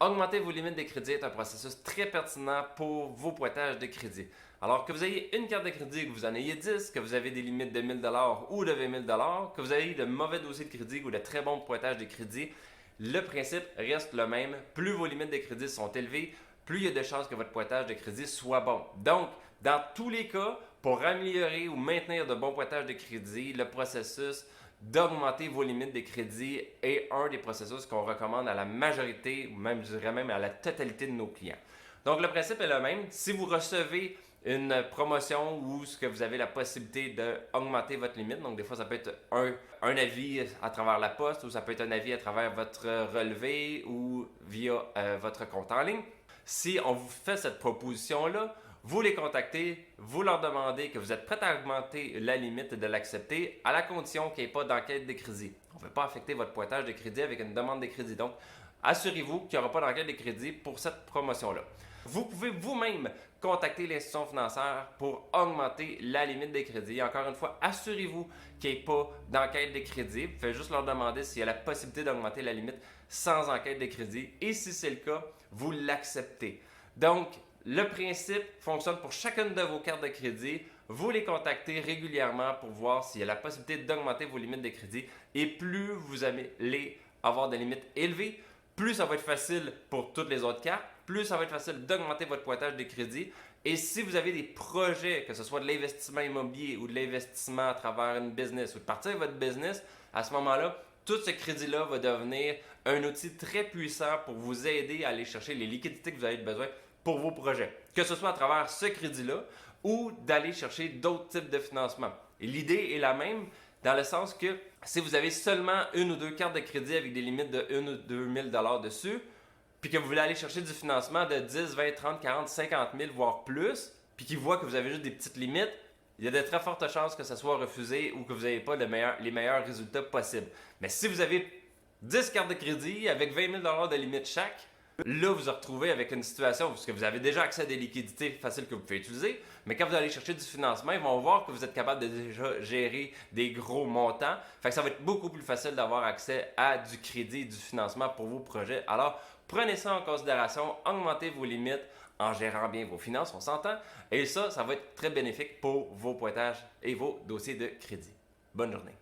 Augmenter vos limites de crédit est un processus très pertinent pour vos pointages de crédit. Alors que vous ayez une carte de crédit, que vous en ayez 10, que vous avez des limites de 1000 ou de 20 000 que vous ayez de mauvais dossiers de crédit ou de très bons pointages de crédit, le principe reste le même. Plus vos limites de crédit sont élevées, plus il y a de chances que votre pointage de crédit soit bon. Donc, dans tous les cas, pour améliorer ou maintenir de bons pointages de crédit, le processus d'augmenter vos limites de crédit est un des processus qu'on recommande à la majorité, ou même, je dirais même à la totalité de nos clients. Donc, le principe est le même. Si vous recevez une promotion où ce que vous avez la possibilité d'augmenter votre limite, donc des fois ça peut être un avis à travers la poste ou ça peut être un avis à travers votre relevé ou via votre compte en ligne. Si on vous fait cette proposition-là, vous les contactez, vous leur demandez que vous êtes prêt à augmenter la limite et de l'accepter à la condition qu'il n'y ait pas d'enquête de crédit. On ne veut pas affecter votre pointage de crédit avec une demande de crédit. Donc, assurez-vous qu'il n'y aura pas d'enquête de crédit pour cette promotion-là. Vous pouvez vous-même contacter l'institution financière pour augmenter la limite des crédits. Encore une fois, assurez-vous qu'il n'y ait pas d'enquête de crédit. Vous faites juste leur demander s'il y a la possibilité d'augmenter la limite sans enquête de crédit. Et si c'est le cas, vous l'acceptez. Donc, le principe fonctionne pour chacune de vos cartes de crédit. Vous les contactez régulièrement pour voir s'il y a la possibilité d'augmenter vos limites de crédit. Et plus vous allez avoir des limites élevées, plus ça va être facile pour toutes les autres cartes, plus ça va être facile d'augmenter votre pointage de crédit. Et si vous avez des projets, que ce soit de l'investissement immobilier ou de l'investissement à travers une business ou de partir votre business, à ce moment-là, tout ce crédit-là va devenir un outil très puissant pour vous aider à aller chercher les liquidités que vous avez besoin pour vos projets. Que ce soit à travers ce crédit-là ou d'aller chercher d'autres types de financement. Et l'idée est la même dans le sens que si vous avez seulement une ou deux cartes de crédit avec des limites de 1 ou 2 000 dessus, puis que vous voulez aller chercher du financement de 10, 20, 30, 40, 50 000, voire plus, puis qu'ils voient que vous avez juste des petites limites, il y a de très fortes chances que ça soit refusé ou que vous n'ayez pas les meilleurs résultats possibles. Mais si vous avez 10 cartes de crédit avec 20 000 de limite chaque, là, vous vous retrouvez avec une situation parce que vous avez déjà accès à des liquidités faciles que vous pouvez utiliser, mais quand vous allez chercher du financement, ils vont voir que vous êtes capable de déjà gérer des gros montants. Fait que ça va être beaucoup plus facile d'avoir accès à du crédit et du financement pour vos projets. Alors, prenez ça en considération, augmentez vos limites en gérant bien vos finances, on s'entend. Et ça va être très bénéfique pour vos pointages et vos dossiers de crédit. Bonne journée.